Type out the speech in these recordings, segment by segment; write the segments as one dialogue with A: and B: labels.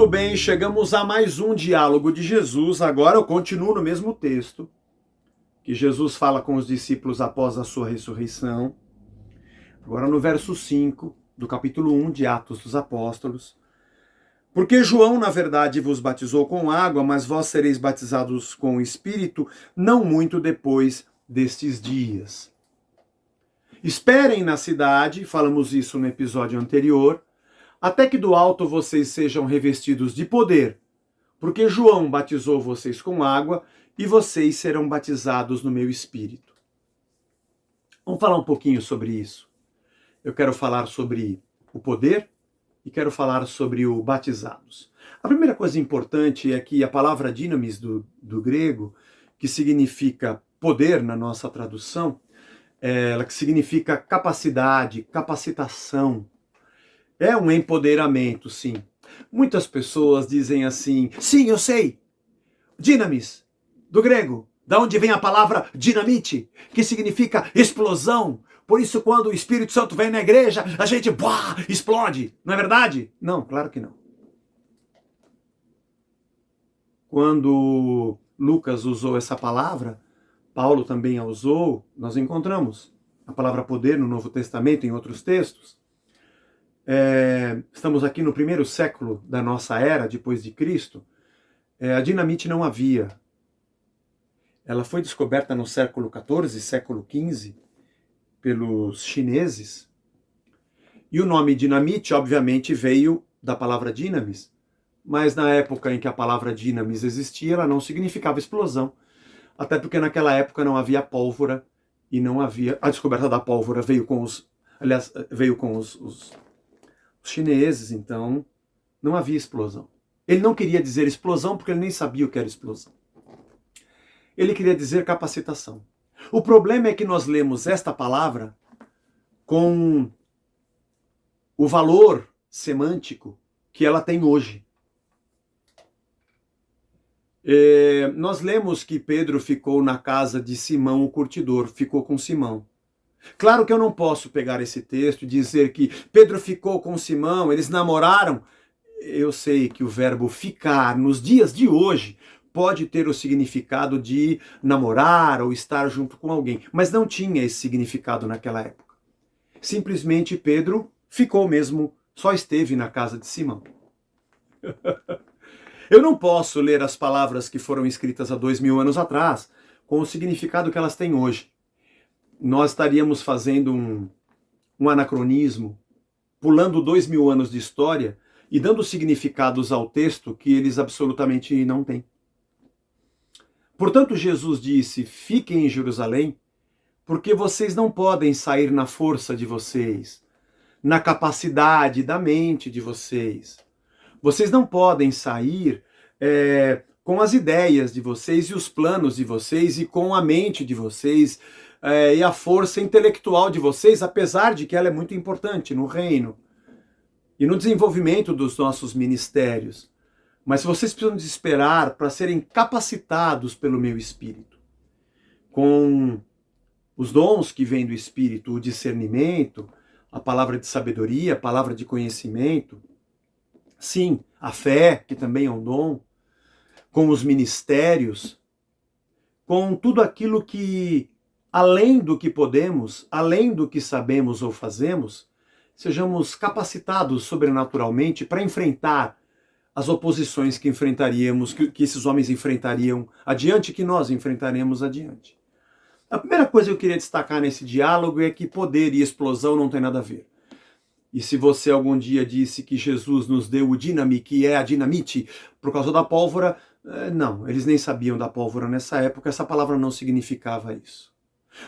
A: Muito bem, chegamos a mais um diálogo de Jesus. Agora eu continuo no mesmo texto que Jesus fala com os discípulos após a sua ressurreição. Agora no verso 5 do capítulo 1 de Atos dos Apóstolos. Porque João, na verdade, vos batizou com água, mas vós sereis batizados com o Espírito não muito depois destes dias. Esperem na cidade, falamos isso no episódio anterior, até que do alto vocês sejam revestidos de poder, porque João batizou vocês com água e vocês serão batizados no meu Espírito. Vamos falar um pouquinho sobre isso. Eu quero falar sobre o poder e quero falar sobre o batizados. A primeira coisa importante é que a palavra dinamis do grego, que significa poder na nossa tradução, ela que significa capacidade, capacitação. É um empoderamento, sim. Muitas pessoas dizem assim, sim, eu sei, dinamis, do grego, da onde vem a palavra dinamite, que significa explosão. Por isso, quando o Espírito Santo vem na igreja, a gente explode. Não é verdade? Não, claro que não. Quando Lucas usou essa palavra, Paulo também a usou, nós encontramos a palavra poder no Novo Testamento, em outros textos. Estamos aqui no primeiro século da nossa era, depois de Cristo. A dinamite não havia. Ela foi descoberta no século XIV, século XV, pelos chineses. E o nome dinamite, obviamente, veio da palavra dinamis. Mas na época em que a palavra dinamis existia, ela não significava explosão. Até porque naquela época não havia pólvora e não havia... A descoberta da pólvora veio com os chineses, então não havia explosão. Ele não queria dizer explosão porque ele nem sabia o que era explosão. Ele queria dizer capacitação. O problema é que nós lemos esta palavra com o valor semântico que ela tem hoje. Nós lemos que Pedro ficou na casa de Simão o curtidor, ficou com Simão. Claro que eu não posso pegar esse texto e dizer que Pedro ficou com Simão, eles namoraram. Eu sei que o verbo ficar, nos dias de hoje, pode ter o significado de namorar ou estar junto com alguém, mas não tinha esse significado naquela época. Simplesmente Pedro ficou mesmo, só esteve na casa de Simão. Eu não posso ler as palavras que foram escritas há 2000 anos atrás com o significado que elas têm hoje. Nós estaríamos fazendo um anacronismo, pulando 2000 anos de história e dando significados ao texto que eles absolutamente não têm. Portanto, Jesus disse, fiquem em Jerusalém, porque vocês não podem sair na força de vocês, na capacidade da mente de vocês. Vocês não podem sair com as ideias de vocês e os planos de vocês e com a mente de vocês e a força intelectual de vocês, apesar de que ela é muito importante no reino e no desenvolvimento dos nossos ministérios. Mas vocês precisam de esperar para serem capacitados pelo meu Espírito. Com os dons que vêm do Espírito, o discernimento, a palavra de sabedoria, a palavra de conhecimento. Sim, a fé, que também é um dom. Com os ministérios. Com tudo aquilo que, além do que podemos, além do que sabemos ou fazemos, sejamos capacitados sobrenaturalmente para enfrentar as oposições que enfrentaríamos, que esses homens enfrentariam adiante, que nós enfrentaremos adiante. A primeira coisa que eu queria destacar nesse diálogo é que poder e explosão não tem nada a ver. E se você algum dia disse que Jesus nos deu o dínamo, que é a dinamite, por causa da pólvora, não, eles nem sabiam da pólvora nessa época, essa palavra não significava isso.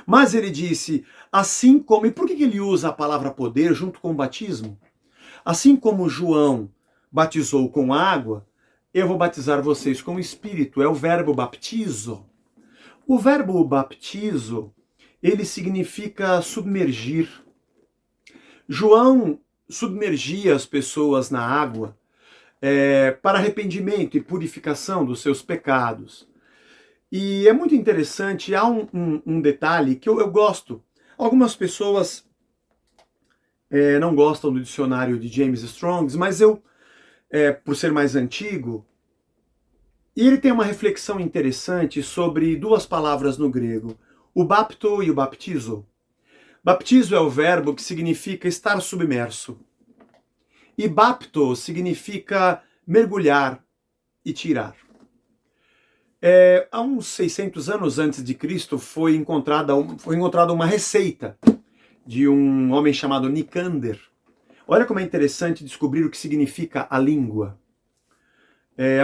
A: Mas ele disse, assim como... E por que ele usa a palavra poder junto com o batismo? Assim como João batizou com água, eu vou batizar vocês com o Espírito. É o verbo baptizo. O verbo baptizo, ele significa submergir. João submergia as pessoas na água para arrependimento e purificação dos seus pecados. E é muito interessante, há um detalhe que eu gosto. Algumas pessoas não gostam do dicionário de James Strong, mas eu por ser mais antigo, e ele tem uma reflexão interessante sobre duas palavras no grego, o bapto e o baptizo. Baptizo é o verbo que significa estar submerso. E bapto significa mergulhar e tirar. Há uns 600 anos antes de Cristo foi encontrada uma receita de um homem chamado Nicander. Olha como é interessante descobrir o que significa a língua.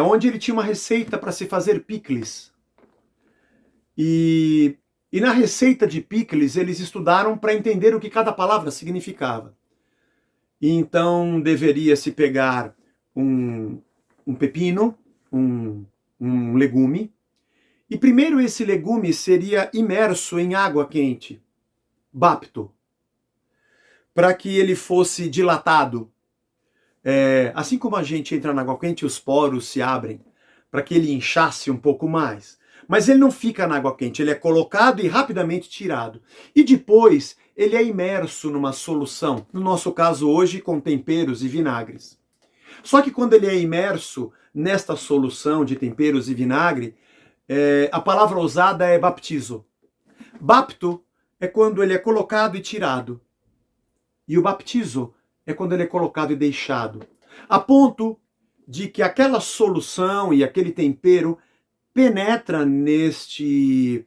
A: Onde ele tinha uma receita para se fazer picles. E na receita de picles eles estudaram para entender o que cada palavra significava. E então deveria se pegar um pepino, um legume, e primeiro esse legume seria imerso em água quente, bapto, para que ele fosse dilatado. Assim como a gente entra na água quente, os poros se abrem, para que ele inchasse um pouco mais. Mas ele não fica na água quente, ele é colocado e rapidamente tirado. E depois ele é imerso numa solução, no nosso caso hoje com temperos e vinagres. Só que quando ele é imerso nesta solução de temperos e vinagre, a palavra usada é baptizo. Bapto é quando ele é colocado e tirado. E o baptizo é quando ele é colocado e deixado. A ponto de que aquela solução e aquele tempero penetra neste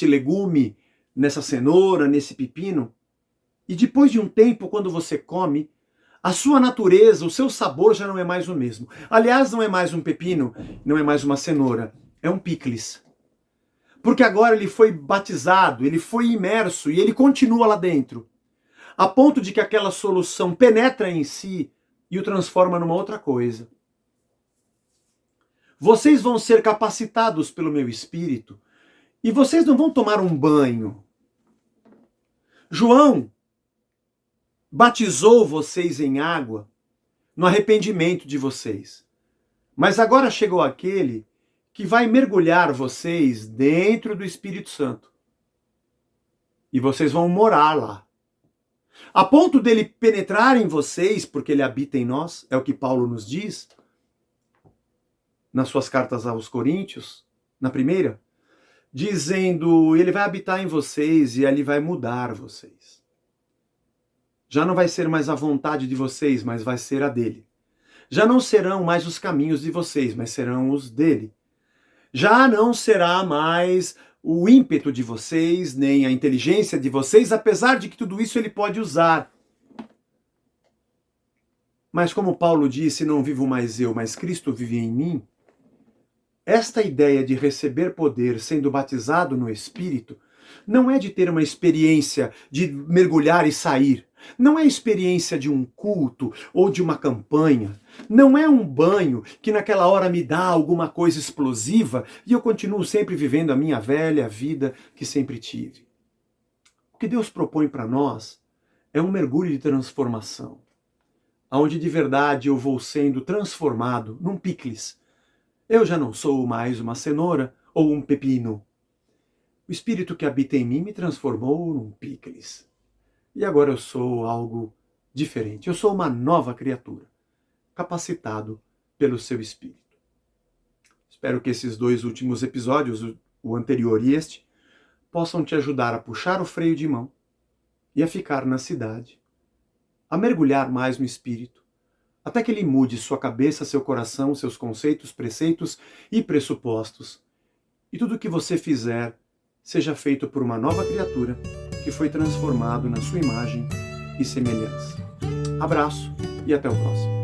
A: legume, nessa cenoura, nesse pepino, e depois de um tempo, quando você come, a sua natureza, o seu sabor já não é mais o mesmo. Aliás, não é mais um pepino, não é mais uma cenoura, é um picles. Porque agora ele foi batizado, ele foi imerso e ele continua lá dentro. A ponto de que aquela solução penetra em si e o transforma numa outra coisa. Vocês vão ser capacitados pelo meu Espírito e vocês não vão tomar um banho. João batizou vocês em água no arrependimento de vocês. Mas agora chegou aquele que vai mergulhar vocês dentro do Espírito Santo. E vocês vão morar lá. A ponto dele penetrar em vocês, porque ele habita em nós, é o que Paulo nos diz nas suas cartas aos Coríntios, na primeira, dizendo, ele vai habitar em vocês e ele vai mudar vocês. Já não vai ser mais a vontade de vocês, mas vai ser a dele. Já não serão mais os caminhos de vocês, mas serão os dele. Já não será mais o ímpeto de vocês, nem a inteligência de vocês, apesar de que tudo isso ele pode usar. Mas como Paulo disse, não vivo mais eu, mas Cristo vive em mim, esta ideia de receber poder sendo batizado no Espírito não é de ter uma experiência de mergulhar e sair. Não é a experiência de um culto ou de uma campanha. Não é um banho que naquela hora me dá alguma coisa explosiva e eu continuo sempre vivendo a minha velha vida que sempre tive. O que Deus propõe para nós é um mergulho de transformação, onde de verdade eu vou sendo transformado num picles. Eu já não sou mais uma cenoura ou um pepino. O Espírito que habita em mim me transformou num picles. E agora eu sou algo diferente. Eu sou uma nova criatura, capacitado pelo seu Espírito. Espero que esses dois últimos episódios, o anterior e este, possam te ajudar a puxar o freio de mão e a ficar na cidade, a mergulhar mais no Espírito, até que ele mude sua cabeça, seu coração, seus conceitos, preceitos e pressupostos. E tudo o que você fizer seja feito por uma nova criatura que foi transformado na sua imagem e semelhança. Abraço e até o próximo.